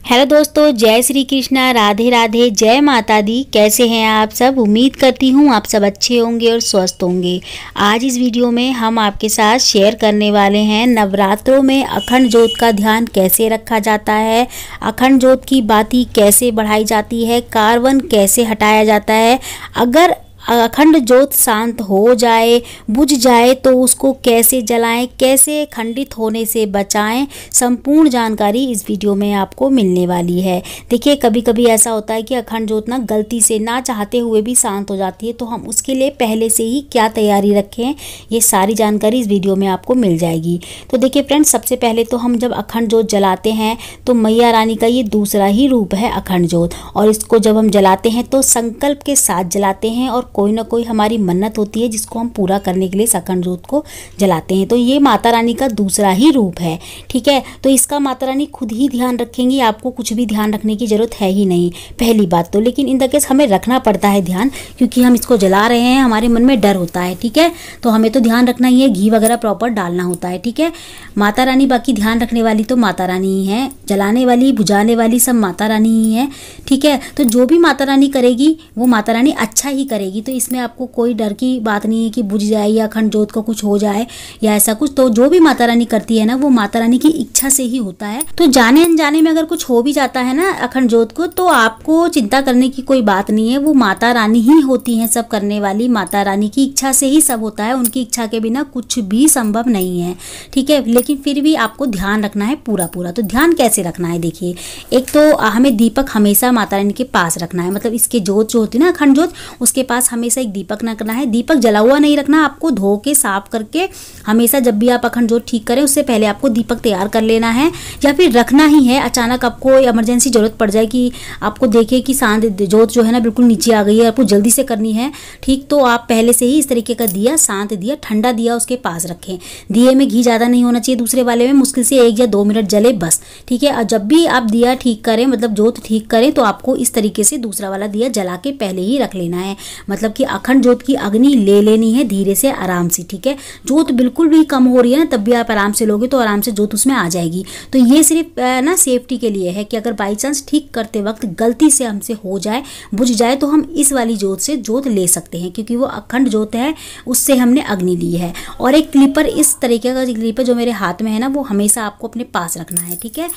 Hello दोस्तों, जय श्री कृष्णा, राधे राधे, जय माता दी। कैसे हैं आप सब? उम्मीद करती हूँ आप सब अच्छे होंगे और स्वस्थ होंगे। आज इस वीडियो में हम आपके साथ शेयर करने वाले हैं नवरात्रों में अखंड ज्योत का ध्यान कैसे रखा जाता है, अखंड ज्योत की बाती कैसे बढ़ाई जाती है, कार्बन कैसे हटाया जाता है, अगर अखंड ज्योत शांत हो जाए, बुझ जाए तो उसको कैसे जलाएं, कैसे खंडित होने से बचाएं, संपूर्ण जानकारी इस वीडियो में आपको मिलने वाली है। देखिए, कभी कभी ऐसा होता है कि अखंड ज्योत ना गलती से ना चाहते हुए भी शांत हो जाती है, तो हम उसके लिए पहले से ही क्या तैयारी रखें, ये सारी जानकारी इस वीडियो में आपको मिल जाएगी। तो देखिए फ्रेंड्स, सबसे पहले तो हम जब अखंड ज्योत जलाते हैं तो मैया रानी का ये दूसरा ही रूप है अखंड ज्योत, और इसको जब हम जलाते हैं तो संकल्प के साथ जलाते हैं और कोई ना कोई हमारी मन्नत होती है जिसको हम पूरा करने के लिए अखंड ज्योत को जलाते हैं। तो ये माता रानी का दूसरा ही रूप है, ठीक है। तो इसका माता रानी खुद ही ध्यान रखेंगी, आपको कुछ भी ध्यान रखने की जरूरत है ही नहीं, पहली बात तो। लेकिन इन द केस हमें रखना पड़ता है ध्यान, क्योंकि हम इसको जला रहे हैं, हमारे मन में डर होता है, ठीक है। तो हमें तो ध्यान रखना ही है, घी वगैरह प्रॉपर डालना होता है, ठीक है। माता रानी बाकी ध्यान रखने वाली तो माता रानी ही है, जलाने वाली बुझाने वाली सब माता रानी ही है, ठीक है। तो जो भी माता रानी करेगी वो माता रानी अच्छा ही करेगी, तो इसमें आपको कोई डर की बात नहीं है कि बुझ जाए या अखंड ज्योत को कुछ हो जाए या ऐसा कुछ। तो जो भी माता रानी करती है ना, वो माता रानी की इच्छा से ही होता है। तो जाने अनजाने में अगर कुछ हो भी जाता है ना अखंड ज्योत को, तो आपको चिंता करने की कोई बात नहीं है, वो माता रानी ही होती हैं सब करने वाली। माता रानी की इच्छा से ही सब होता है, उनकी इच्छा के बिना कुछ भी संभव नहीं है, ठीक है। लेकिन फिर भी आपको ध्यान रखना है पूरा पूरा। तो ध्यान कैसे रखना है, देखिए, एक तो हमें दीपक हमेशा माता रानी के पास रखना है, मतलब इसके ज्योत जो होती है ना अखंड ज्योत, उसके पास हमेशा एक दीपक रखना है। दीपक जला हुआ नहीं रखना, आपको धो के साफ करके हमेशा जब भी आप अखंड ज्योत ठीक करें उससे पहले आपको दीपक तैयार कर लेना है, या फिर रखना ही है। अचानक आपको इमरजेंसी जरूरत पड़ जाए कि आपको देखे कि शांत ज्योत जो है ना बिल्कुल नीचे आ गई है, आपको जल्दी से करनी है, ठीक, तो आप पहले से ही इस तरीके का दिया, शांत दिया, ठंडा दिया उसके पास रखें। दिए में घी ज़्यादा नहीं होना चाहिए, दूसरे वाले में मुश्किल से 1 या 2 मिनट जले बस, ठीक है। और जब भी आप दिया ठीक करें, मतलब ज्योत ठीक करें, तो आपको इस तरीके से दूसरा वाला दिया जला के पहले ही रख लेना है, मतलब कि अखंड ज्योत की अग्नि ले लेनी है धीरे से, आराम से, ठीक है। ज्योत बिल्कुल भी कम हो रही है ना, तब भी आप आराम से लोगे तो आराम से ज्योत उसमें आ जाएगी। तो ये सिर्फ ना सेफ्टी के लिए है कि अगर बाई चांस ठीक करते वक्त गलती से हमसे हो जाए, बुझ जाए, तो हम इस वाली ज्योत से ज्योत ले सकते हैं, क्योंकि वो अखंड ज्योत है, उससे हमने अग्नि ली है। और एक क्लिपर, इस तरीके का क्लिपर जो मेरे हाथ में है ना, वो हमेशा आपको अपने पास रखना है, ठीक है।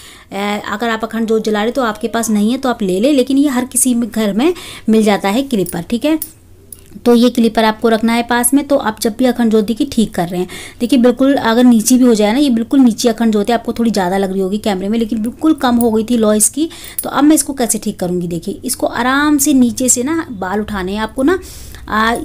अगर आप अखंड ज्योत जला रहे तो आपके पास नहीं है तो आप ले लें, लेकिन ये हर किसी घर में मिल जाता है क्लिपर, ठीक है। तो ये क्लिपर आपको रखना है पास में। तो आप जब भी अखंड ज्योति की ठीक कर रहे हैं, देखिए बिल्कुल अगर नीचे भी हो जाए ना, ये बिल्कुल नीचे अखंड ज्योति आपको थोड़ी ज़्यादा लग रही होगी कैमरे में, लेकिन बिल्कुल कम हो गई थी लौ इसकी। तो अब मैं इसको कैसे ठीक करूँगी, देखिए, इसको आराम से नीचे से ना बाल उठाने हैं आपको ना।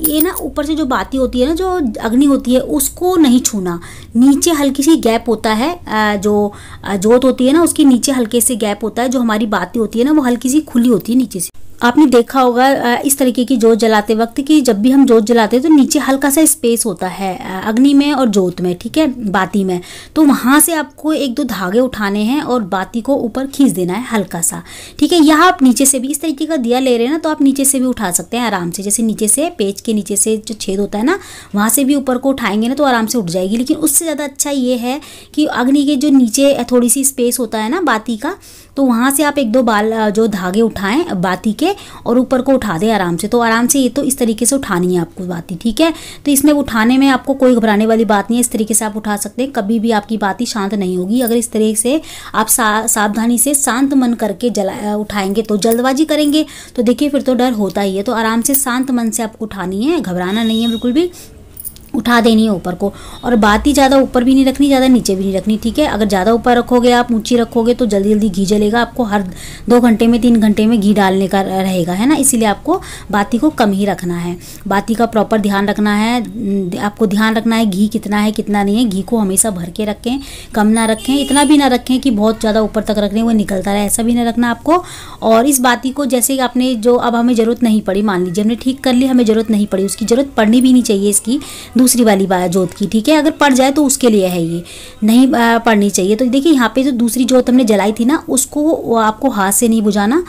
ये ना ऊपर से जो बाती होती है ना, जो अग्नि होती है, उसको नहीं छूना। नीचे हल्की सी गैप होता है, जो ज्योत होती है ना उसकी नीचे हल्के से गैप होता है, जो हमारी बाती होती है ना वो हल्की सी खुली होती है नीचे से। आपने देखा होगा इस तरीके की ज्योत जलाते वक्त कि जब भी हम ज्योत जलाते हैं तो नीचे हल्का सा स्पेस होता है अग्नि में और ज्योत में, ठीक है, बाती में। तो वहाँ से आपको 1-2 धागे उठाने हैं और बाती को ऊपर खींच देना है हल्का सा, ठीक है। यहाँ आप नीचे से भी इस तरीके का दिया ले रहे हैं ना, तो आप नीचे से भी उठा सकते हैं आराम से, जैसे नीचे से पेच के नीचे से जो छेद होता है ना, वहाँ से भी ऊपर को उठाएंगे ना तो आराम से उठ जाएगी। लेकिन उससे ज़्यादा अच्छा ये है कि अग्नि के जो नीचे थोड़ी सी स्पेस होता है ना बाती का, तो वहाँ से आप 1-2 बाल जो धागे उठाएं बाती के और ऊपर को उठा दें आराम से। तो आराम से ये तो इस तरीके से उठानी है आपको बाती, ठीक है। तो इसमें उठाने में आपको कोई घबराने वाली बात नहीं है, इस तरीके से आप उठा सकते हैं, कभी भी आपकी बाती शांत नहीं होगी। अगर इस तरीके से आप सावधानी से शांत मन करके उठाएंगे, तो जल्दबाजी करेंगे तो देखिए फिर तो डर होता ही है। तो आराम से शांत मन से आपको उठानी है, घबराना नहीं है, बिल्कुल भी उठा देनी है ऊपर को। और बाती ज़्यादा ऊपर भी नहीं रखनी, ज़्यादा नीचे भी नहीं रखनी, ठीक है। अगर ज़्यादा ऊपर रखोगे, आप ऊंची रखोगे तो जल्दी जल्दी घी जलेगा, आपको हर 2 घंटे में 3 घंटे में घी डालने का रहेगा, है ना। इसीलिए आपको बाती को कम ही रखना है, बाती का प्रॉपर ध्यान रखना है। आपको ध्यान रखना है घी कितना है कितना नहीं है, घी को हमेशा भर के रखें, कम ना रखें, इतना भी ना रखें कि बहुत ज़्यादा ऊपर तक रख लें वो निकलता रहे, ऐसा भी ना रखना आपको। और इस बाती को जैसे आपने जो अब हमें ज़रूरत नहीं पड़ी, मान लीजिए हमने ठीक कर ली, हमें ज़रूरत नहीं पड़ी, उसकी ज़रूरत पड़नी भी नहीं चाहिए इसकी दूसरी वाली ज्योत की, ठीक है। अगर पड़ जाए तो उसके लिए है, ये नहीं पड़नी चाहिए। तो देखिए यहाँ पे जो दूसरी ज्योत हमने जलाई थी ना, उसको आपको हाथ से नहीं बुझाना,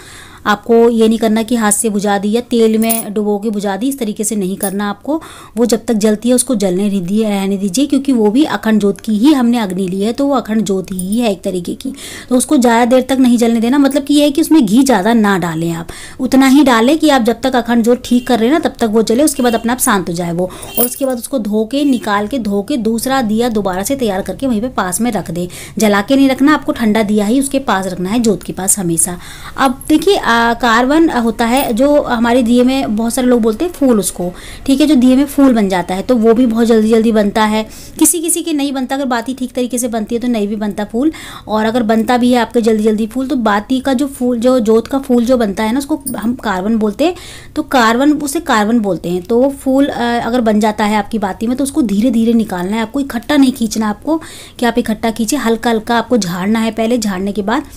आपको ये नहीं करना कि हाथ से बुझा दी या तेल में डुबो के बुझा दी, इस तरीके से नहीं करना आपको। वो जब तक जलती है उसको जलने रहने दीजिए, क्योंकि वो भी अखंड जोत की ही हमने अग्नि ली है, तो वो अखंड जोत ही है एक तरीके की। तो उसको ज़्यादा देर तक नहीं जलने देना, मतलब कि ये है कि उसमें घी ज़्यादा ना डालें, आप उतना ही डालें कि आप जब तक अखंड जोत ठीक कर रहे हैं ना तब तक वो जले, उसके बाद अपने आप शांत हो जाए वो। और उसके बाद उसको धो के निकाल के धो के दूसरा दिया दोबारा से तैयार करके वहीं पे पास में रख दें। जला के नहीं रखना आपको, ठंडा दिया ही उसके पास रखना है, जोत के पास हमेशा। अब देखिए कार्बन होता है जो हमारे दिए में, बहुत सारे लोग बोलते हैं फूल उसको, ठीक है, जो दिए में फूल बन जाता है, तो वो भी बहुत जल्दी जल्दी बनता है। किसी किसी के नहीं बनता, अगर बाती ठीक तरीके से बनती है तो नहीं भी बनता फूल, और अगर बनता भी है आपके जल्दी जल्दी फूल, तो बाती का जो फूल, जो जोत का फूल जो बनता है ना, उसको हम कार्बन बोलते हैं। तो कार्बन, उसे कार्बन बोलते हैं। तो फूल अगर बन जाता है आपकी बाती में, तो उसको धीरे धीरे निकालना है आपको, इकट्ठा नहीं खींचना आपको कि आप इकट्ठा खींचे, हल्का हल्का आपको झाड़ना है। पहले झाड़ने के बाद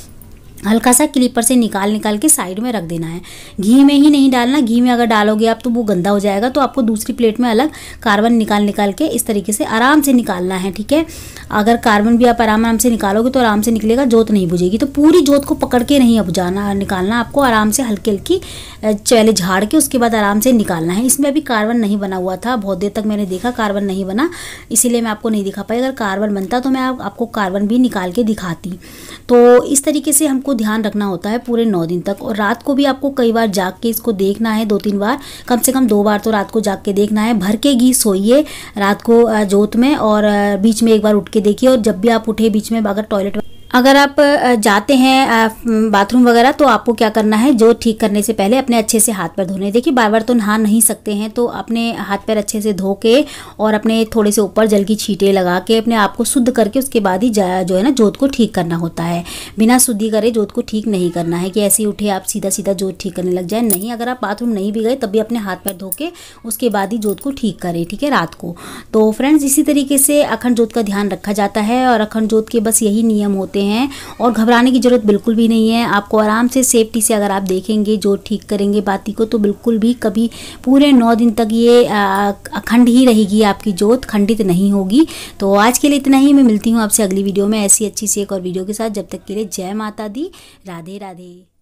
हल्का सा क्लिपर से निकाल के साइड में रख देना है। घी में ही नहीं डालना, घी में अगर डालोगे आप तो वो गंदा हो जाएगा। तो आपको दूसरी प्लेट में अलग कार्बन निकाल के इस तरीके से आराम से निकालना है, ठीक है। अगर कार्बन भी आप आराम से निकालोगे तो आराम से निकलेगा, जोत नहीं बुझेगी। तो पूरी जोत को पकड़ के नहीं बुझाना, निकालना आपको आराम से, हल्की हल्की पहले झाड़ के उसके बाद आराम से निकालना है। इसमें अभी कार्बन नहीं बना हुआ था, बहुत देर तक मैंने देखा कार्बन नहीं बना, इसीलिए मैं आपको नहीं दिखा पाई। अगर कार्बन बनता तो मैं आपको कार्बन भी निकाल के दिखाती। तो इस तरीके से हमको ध्यान रखना होता है पूरे 9 दिन तक। और रात को भी आपको कई बार जाग के इसको देखना है, 2-3 बार, कम से कम 2 बार तो रात को जाग के देखना है। भर के घी सोइए रात को जोत में, और बीच में एक बार उठ के देखिए। और जब भी आप उठे बीच में, अगर टॉयलेट, अगर आप जाते हैं बाथरूम वगैरह, तो आपको क्या करना है, जो ठीक करने से पहले अपने अच्छे से हाथ पैर धोने। देखिए बार बार तो नहा नहीं सकते हैं, तो अपने हाथ पैर अच्छे से धो के और अपने थोड़े से ऊपर जल की छींटे लगा के अपने आप को शुद्ध करके उसके बाद ही जो है ना जोत को ठीक करना होता है। बिना शुद्धि करे जोत को ठीक नहीं करना है कि ऐसे ही उठे आप सीधा सीधा जोत ठीक करने लग जाए, नहीं। अगर आप बाथरूम नहीं भी गए तब भी अपने हाथ पैर धो के उसके बाद ही जोत को ठीक करें, ठीक है, रात को। तो फ्रेंड्स, इसी तरीके से अखंड जोत का ध्यान रखा जाता है, और अखंड जोत के बस यही नियम होते हैं, और घबराने की ज़रूरत बिल्कुल भी नहीं है। आपको आराम से सेफ्टी से अगर आप देखेंगे, जो ठीक करेंगे बाती को, तो बिल्कुल भी कभी पूरे 9 दिन तक ये अखंड ही रहेगी, आपकी जोत खंडित नहीं होगी। तो आज के लिए इतना ही। मैं मिलती हूँ आपसे अगली वीडियो में ऐसी अच्छी सी एक और वीडियो के साथ। जब तक के लिए जय माता दी, राधे राधे।